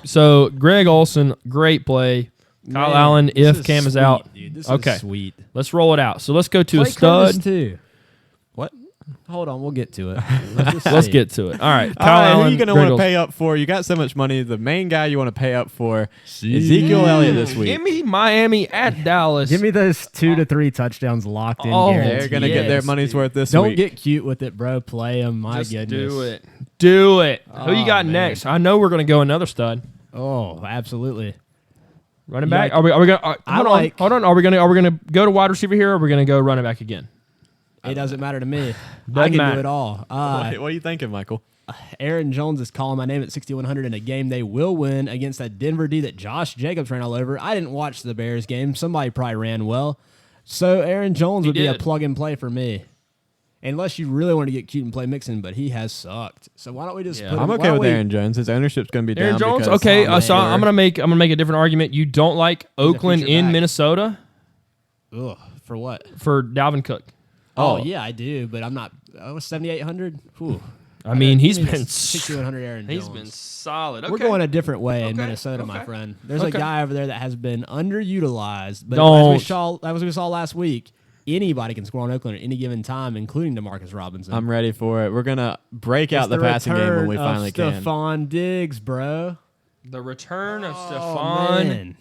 so Greg Olsen, great play. Kyle Man, Allen, this if is Cam is sweet, out, dude. This okay, is sweet. let's roll it out. So let's go to Play a stud. Curtis too. What? Hold on, we'll get to it. Let's get to it. All right, All Kyle right, Allen. who are you going to Greg want to Olsen. pay up for? You got so much money. The main guy you want to pay up for, Ezekiel Elliott this week. Give me Miami at Dallas. Give me those 2 to 3 touchdowns locked in. Oh, guaranteed. They're going to get their Yes, money's dude. worth this Don't week. get cute with it, bro. Play them. My Just goodness. do it. Do it. Who you Oh, got man. next? I know we're going to go another stud. Oh, absolutely. Running Yeah, back? Are we going? Hold on. Are we going to go to wide receiver here? Or are we going to go running back again? It doesn't matter to me. I Doesn't can matter. do it all. What are you thinking, Michael? Aaron Jones is calling my name at 6,100 in a game they will win against that Denver D that Josh Jacobs ran all over. I didn't watch the Bears game. Somebody probably ran well. So Aaron Jones would be a did. plug and play for me. Unless you really want to get cute and play Mixon, but he has sucked. So why don't we just Yeah. put I'm him, okay why don't with we- Aaron Jones. His ownership's going to be Aaron down. Jones? because- Okay, Oh, so man. I'm gonna make a different argument. You don't like Oakland future in back. Minnesota Ugh, for what? for Dalvin Cook. Oh, yeah, I do, but I'm not. Oh, 7,800? Whew. I mean, he's Give me been 6,100 Aaron Jones. he's been solid. We're going a different way in Okay, Minnesota, my okay, friend. There's okay. a guy over there that has been underutilized, but Don't. as we saw last week, anybody can score on Oakland at any given time, including DeMarcus Robinson. I'm ready for it. We're going to break It's out the passing game when return we of finally can. Stephon Diggs, bro. the return of Oh, Stephon. man.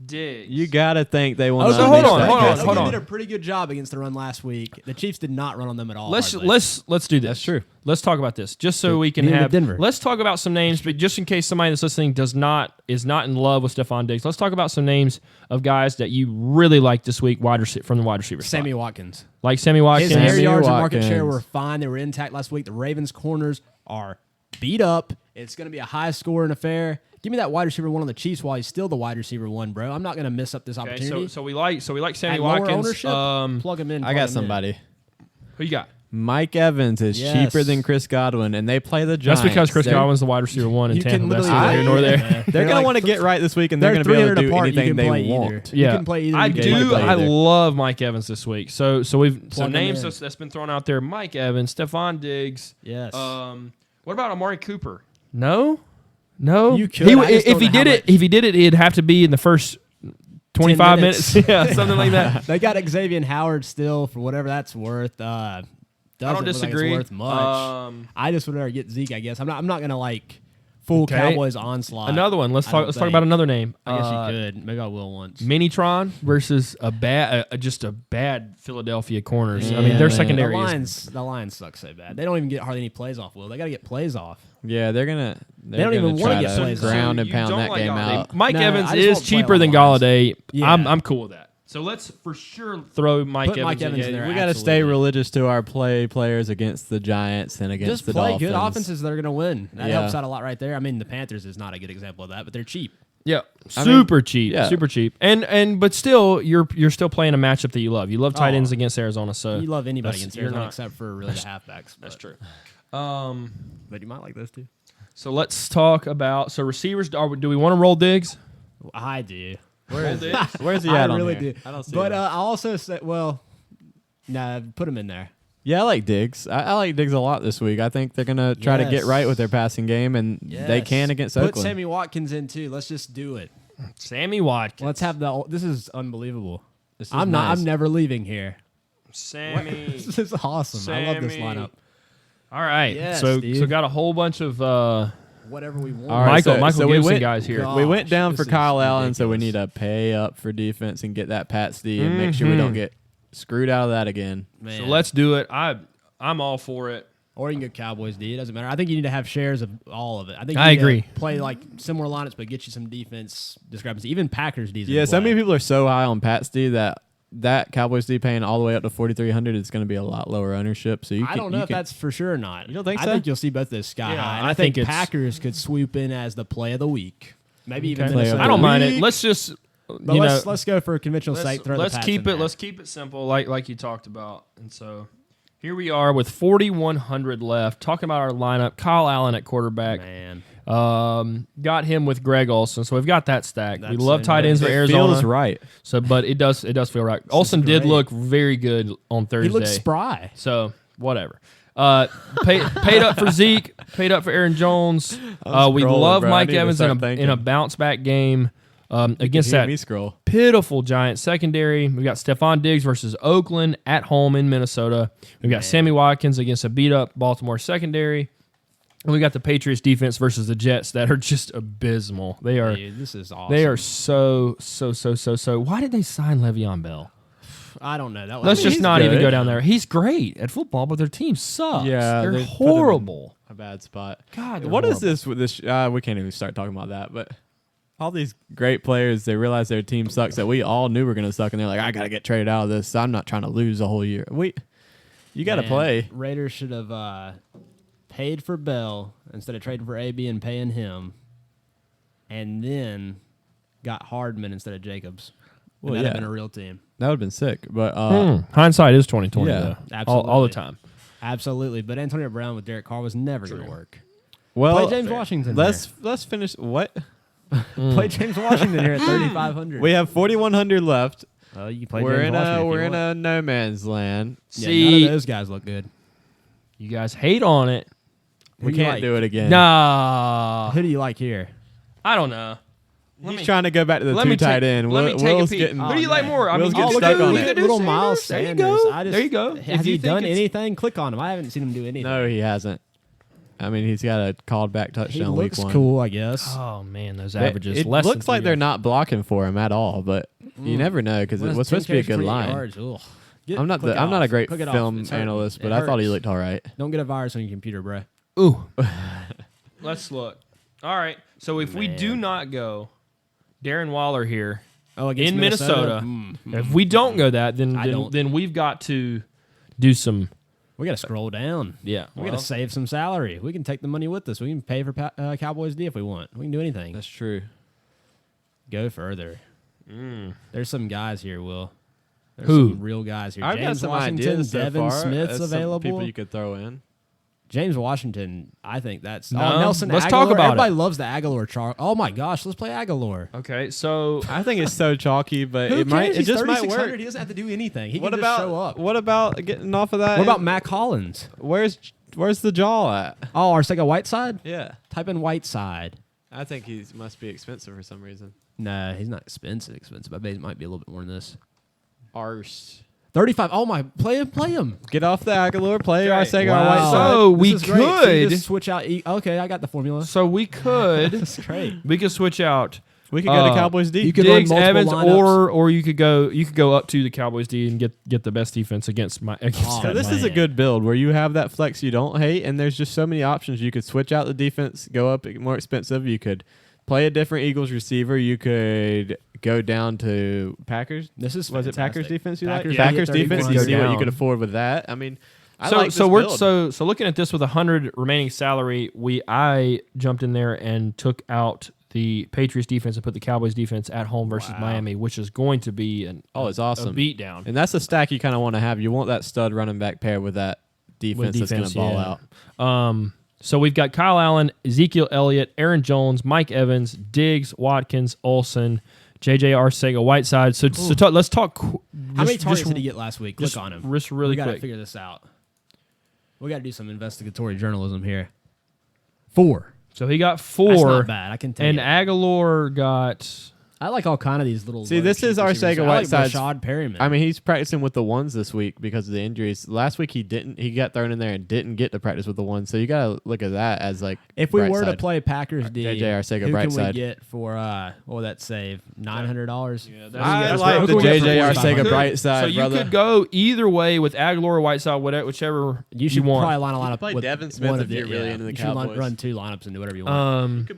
Diggs. You gotta think they will. So hold on. Oakland did a pretty good job against the run last week. The Chiefs did not run on them at all. Let's do this. That's true. Let's talk about this, just so we can Neither have. did Denver. Let's talk about some names, but just in case somebody that's listening is not in love with Stephon Diggs, let's talk about some names of guys that you really like this week, from the wide receiver spot. Sammy Watkins. Like Sammy Watkins. His air yards and market Watkins. share were fine. They were intact last week. The Ravens' corners are beat up. It's going to be a high-scoring affair. Give me that wide receiver one on the Chiefs while he's still the wide receiver one, bro. I'm not going to miss up this opportunity. So we like Sammy At lower Watkins. ownership, plug him in. I got somebody. Who you got? Mike Evans is Yes. cheaper than Chris Godwin, and they play the Giants. That's because Chris They're- Godwin's the wide receiver one in You Tampa. can That's literally neither here nor there. They're going to want to get right this week, and they're They're going to be able to 300 do apart. You anything can they play either. want. You can play either I game. do. play I either. love Mike Evans this week. So we've Plug him names in. that's been thrown out there: Mike Evans, Stephon Diggs. Yes. What about Amari Cooper? No. You could. I just If don't he know did how it, much- if he did it, it'd have to be in the first 25 minutes. Yeah, something like that. They got Xavier Howard still for whatever that's worth. I don't disagree. Worth much. I just would rather get Zeke. I guess I'm not gonna like full Okay. Cowboys onslaught. Another one. Let's I talk. don't Let's talk think. about another name. I guess you could. Maybe I will once. Minitron versus just a bad Philadelphia corners. I mean, Yeah, their man. secondary The Lions suck so bad. They don't even get hardly any plays off. Will they got to get plays off? Yeah, they're gonna. don't even wanna wanna get plays off. ground and you pound don't that like game Galladay. out. Mike No, Evans I just is won't play cheaper on than the Lions. Galladay. Yeah. I'm cool with that. So let's for sure throw Mike Put Evans, Mike Evans in there. We got to stay Absolutely. religious to our players against the Giants and against Just the play Dolphins. good offenses that are going to win. That Yeah. helps out a lot right there. I mean, the Panthers is not a good example of that, but they're cheap. Yeah, I mean, super cheap, yeah. super cheap. And but still, you're still playing a matchup that you love. You love tight Oh. ends against Arizona. So You love anybody that's- against you're Arizona not- except for really the halfbacks. That's but- true. But you might like those two. So let's talk about receivers. Do we want to roll Diggs? I do. Where's he I at on really here? do. I don't see But him. I also said, nah, put him in there. Yeah, I like Diggs. I like Diggs a lot this week. I think they're gonna try to get Yes. right with their passing game, and they can against Put Oakland. Sammy Watkins in too. Let's just do it. Sammy Watkins. Let's have the. This is unbelievable. This is I'm not. nice. I'm never leaving here. Sammy. This is awesome. I love this Sammy. lineup. All right. Yes, so dude. got a whole bunch of Whatever we want. All right, Michael we Gibson went- guys here. God. We went down Gosh, for this Kyle is Allen, so we ridiculous. need to pay up for defense and get that Pat D and make sure we don't get screwed out of that again. Man. So let's do it. I'm all for it. Or you can go Cowboys D. It doesn't matter. I think you need to have shares of all of it. I think I you need to agree. play like similar lineups, but get you some defense discrepancy. Even Packers D. Yeah, so many people are so high on Pat D that Cowboys D paying all the way up to 4,300 is going to be a lot lower ownership. So I don't know if that's for sure or not. You don't think I so? think you'll see both those sky Yeah, high. And I I think think it's- Packers could swoop in as the play of the week. Maybe even Okay. Minnesota. I don't mind it. Week. Let's just But let's go for a conventional sake. Throw let's the Pats keep in it. there. Let's keep it simple, like you talked about. And so here we are with 4,100 left. Talking about our lineup: Kyle Allen at quarterback. Man, Got him with Greg Olson, so we've got that stacked. We That's love it. tight ends for It Arizona. feels right. So, but it does feel right. Olson did great. look very good on Thursday. he looks spry. So whatever. Paid up for Zeke, paid up for Aaron Jones. I'm We scrolling, love bro. I Mike need to Evans start in a thinking. bounce back game against Hear that me scroll. pitiful Giants secondary. We got Stephon Diggs versus Oakland at home in Minnesota. We've got Sammy Watkins against a beat up Baltimore secondary. And we got the Patriots defense versus the Jets that are just abysmal. They are. Dude, this is awesome. They are so. Why did they sign Le'Veon Bell? I don't know. That Let's just he's not even good. go down there. He's great at football, but their team sucks. Yeah, they're they put him in horrible. A bad spot. God, they're what is horrible. this with this? We can't even start talking about that. But all these great players, they realize their team sucks that we all knew were going to suck, and they're like, I got to get traded out of this. I'm not trying to lose the whole year. You got to Man, play. Raiders should have paid for Bell instead of trading for AB and paying him, and then got Hardman instead of Jacobs. Well, That'd have yeah. been a real team. That would have been sick. But Hindsight is 2020, Yeah, though. absolutely. All the time. Absolutely. But Antonio Brown with Derek Carr was never going to work. well, Play James Washington. let's finish. What? Play James Washington here at 3,500. We have 4,100 left. You can play We're James in Washington if we're you in want. a no man's land. Yeah, See, none of those guys look good. you guys hate on it. We do you can't like? do it again. Nah, Who do you like here? I don't know. He's trying to go back to the let two me tight take- end. let me take a Will's peek. getting. Who do you like more? I Will's mean, getting you stuck could on do- it. you could do Little Sanders. Miles There you Sanders. go. I just, There you go. Has If you he think done it's- anything? Click on him. I haven't seen him do anything. No, he hasn't. I mean, he's got a called back He touchdown week looks 1. cool, I guess. Oh man, those It- averages. It less looks than like 3 they're yards. not blocking for him at all, but you never know because it was supposed to be a good line. I'm not a great film analyst, but I thought he looked all right. Don't get a virus on your computer, bro. Ooh. Let's look. All right. So if we do not go Darren Waller here against in Minnesota, if we don't go that, then we've got to do some. We got to scroll down. Yeah. We got to save some salary. We can take the money with us. We can pay for Cowboys D if we want. We can do anything. That's true. Go further. There's some guys here, Will. There's Who? some real guys here. I've got James some Washington, ideas so Devin far. Smith's That's some available. people you could throw in. James Washington, I think that's No, Nelson. let's Aguilar. talk about Everybody it. loves the Aguilar chart. Oh my gosh, let's play Aguilar. Okay. So I think it's so chalky, but Who it might. cares? It He's just might 3,600. work. He doesn't have to do anything. He What can about just show up. what about getting off of that? What about Mac Hollins? Where's the jaw at? Oh, Arcega Whiteside? Yeah, Type in Whiteside. I think he must be expensive for some reason. No, he's not expensive. I bet he might be a little bit more than this. Arse. 35. Oh my, play him. Get off the Aguilar, play Okay. Arcega Wow. Whiteside. So we This is great. So you could. just switch out. Okay, I got the formula. So we could. That's great. We could switch out We could go to Uh, Cowboys D. you could run Diggs, multiple Evans, lineups. or you could go up to the Cowboys D and get the best defense against Oh, So this is a man. good build where you have that flex you don't hate, and there's just so many options. You could switch out the defense, go up more expensive. You could play a different Eagles receiver. You could go down to Packers. This is Was it Packers fantastic. defense you Packers like? D at Packers defense. 31. You Go see what you down. could afford with that. I mean, I So like so this we're build. so looking at this with 100 remaining salary, I jumped in there and took out the Patriots defense and put the Cowboys defense at home versus Miami, which is going to be it's awesome. a beatdown. And that's the stack you kind of want to have. You want that stud running back pair with that defense, that's going to ball out. So we've got Kyle Allen, Ezekiel Elliott, Aaron Jones, Mike Evans, Diggs, Watkins, Olsen, J.J. Arcega, Whiteside. So let's talk. How many targets did he get last week? Click on him. Just really we got to quick. figure this out. We got to do some investigatory journalism here. 4. So he got That's 4. not bad. I can tell And you. Aguilar got. I like all kind of these little. See, this is Arcega Whiteside's- I like Rashad Perryman. I mean, he's practicing with the ones this week because of the injuries. Last week he didn't. He got thrown in there and didn't get to practice with the ones. So you got to look at that as like if we bright were to side. play Packers D, JJ Arcega who bright can we side. get for what would that save? $900. Yeah, I That's like what- the who can we get JJ for Arcega $4,500? bright side, So you brother. could go either way with Aguilar or Whiteside, whichever You should want. probably line up play with Devin Smith one if of the, you're really into the you should Cowboys. run 2 lineups and do whatever you want.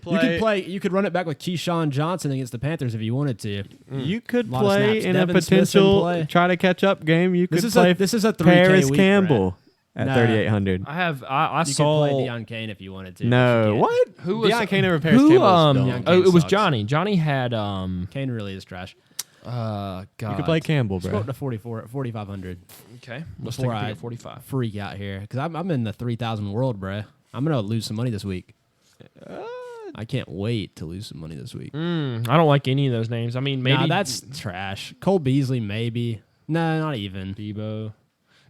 You could run it back with Keyshawn Johnson against the Panthers if you wanted to. You could Lot of play snaps. in a Devin Smith's in potential play. try to catch up game. You could This is play a 3K Paris week, Campbell at Nah. 3,800. I You could saw play Deion Kane if you wanted to. No, You can't. what? who was Deion Kane over Paris who Campbell is oh dumb. Kane it was sucks. Johnny. Johnny had Kane really is trash. God. You could play Campbell, Let's go bro. up to 4,500. Okay, let's Before take a I- pick at 45. Freak out here because I'm in the 3,000 world, bruh. I'm gonna lose some money this week. I can't wait to lose some money this week. I don't like any of those names. I mean, maybe Nah, that's trash. Cole Beasley, maybe. No, not even. Debo.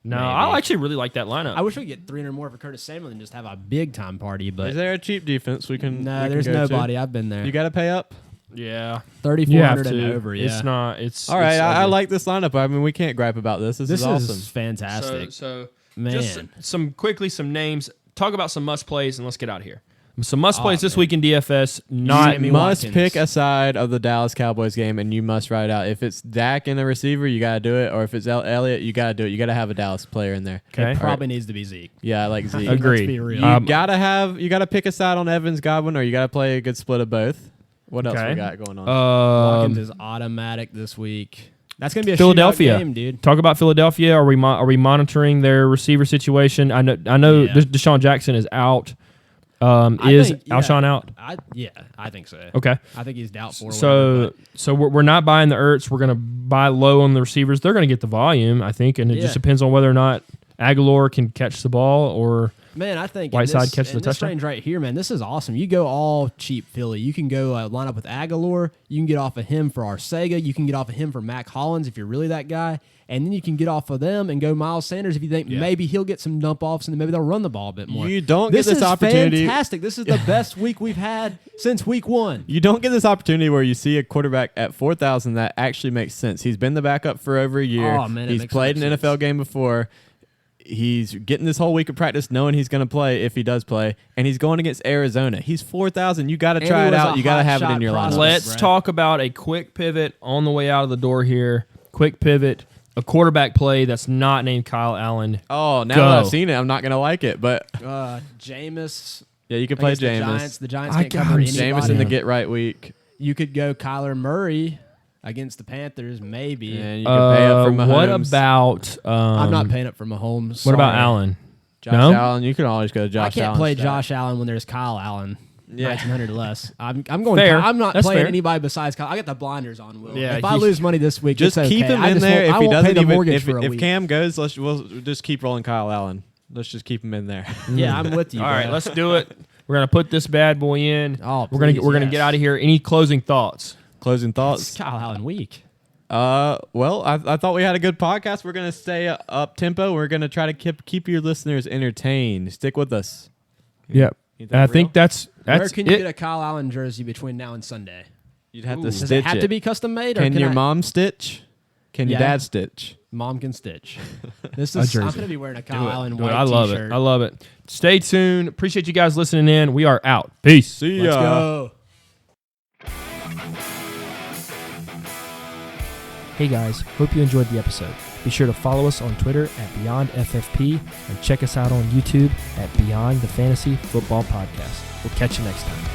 No, Maybe. I actually really like that lineup. I wish we could get 300 more for Curtis Samuel and just have a big time party, but Is there a cheap defense we can? no, we can there's go to? nobody. I've been there. You got to pay up. yeah, you have 3,400 and to. over. Yeah, It's not. It's All right, it's I ugly. like this lineup. I mean, we can't gripe about this. This this is awesome. is fantastic, So man. just some names. Talk about some must plays and let's get out of here. Some must plays this man. week in DFS. Not Sammy must Watkins. pick a side of the Dallas Cowboys game, and you must write it out. If it's Dak and a receiver, you got to do it. Or if it's Elliott, you got to do it. You got to have a Dallas player in there. okay. It probably needs to be Zeke. Yeah, I like Zeke. Agreed. Let's be real. You you gotta pick a side on Evans, Godwin, or you gotta play a good split of both. What else Okay. we got going on? Watkins is automatic this week. That's gonna be a Philadelphia shootout game, dude. Talk about Philadelphia. Are we monitoring their receiver situation? I know Yeah. Deshaun Jackson is out. I Is think- yeah. Alshon out? I think so. Okay. I think he's doubtful. or So whatever, we're not buying the Ertz. We're going to buy low on the receivers. They're going to get the volume, I think, and it Yeah. just depends on whether or not Aguilar can catch the ball or but, man, I think Whiteside in this, catches in the this touchdown. range right here, man. This is awesome. You go all cheap Philly. You can go line up with Aguilar. You can get off of him for Arcega. You can get off of him for Mac Hollins if you're really that guy. And then you can get off of them and go Miles Sanders if you think maybe he'll get some dump offs and then maybe they'll run the ball a bit more. You don't get this this is opportunity. fantastic. This is the best week we've had since week 1. You don't get this opportunity where you see a quarterback at 4,000 that actually makes sense. He's been the backup for over a year. Oh, man, it He's makes played so an much NFL game before. he's getting this whole week of practice knowing he's going to play if he does play, and he's going against Arizona. He's 4,000. You got to try it out. You got to have it in your lineup. Let's talk about a quick pivot on the way out of the door here. Quick pivot. A quarterback play that's not named Kyle Allen. Oh, now that I've seen it, I'm not going to like it. But Jameis. Yeah, you can play Jameis. The Giants can't cover anybody. Jameis in the get right week. You could go Kyler Murray against the Panthers, maybe. And you can pay up for Mahomes. What about... I'm not paying up for Mahomes. What about Allen? Josh Allen. You can always go Josh Allen. I can't play Josh Allen when there's Kyle Allen. Yeah. 1,900 less. I'm going. Fair. I'm not That's playing fair. anybody besides Kyle. I got the blinders on. Will. Yeah, if I lose money this week, just it's okay. keep him in there. If he doesn't even, if Cam goes, we'll just keep rolling Kyle Allen. Let's just keep him in there. Yeah, I'm with you. All right, let's do it. We're gonna put this bad boy in. Oh, we're gonna get out of here. Any closing thoughts? Closing thoughts. It's Kyle Allen week. Well, I thought we had a good podcast. We're gonna stay up tempo. We're gonna try to keep your listeners entertained. Stick with us. Yep. I think that's Where can you it. get a Kyle Allen jersey between now and Sunday? You'd have to Does stitch it have to be custom made? Or Can your mom stitch? Can your Yeah. dad stitch? Mom can stitch. This is. I'm jersey. gonna be wearing a Kyle Allen Do it. white I love t-shirt. it. I love it. Stay tuned. Appreciate you guys listening in. We are out. Peace. See Let's ya. go. Hey guys, hope you enjoyed the episode. Be sure to follow us on Twitter at BeyondFFP and check us out on YouTube at Beyond the Fantasy Football Podcast. We'll catch you next time.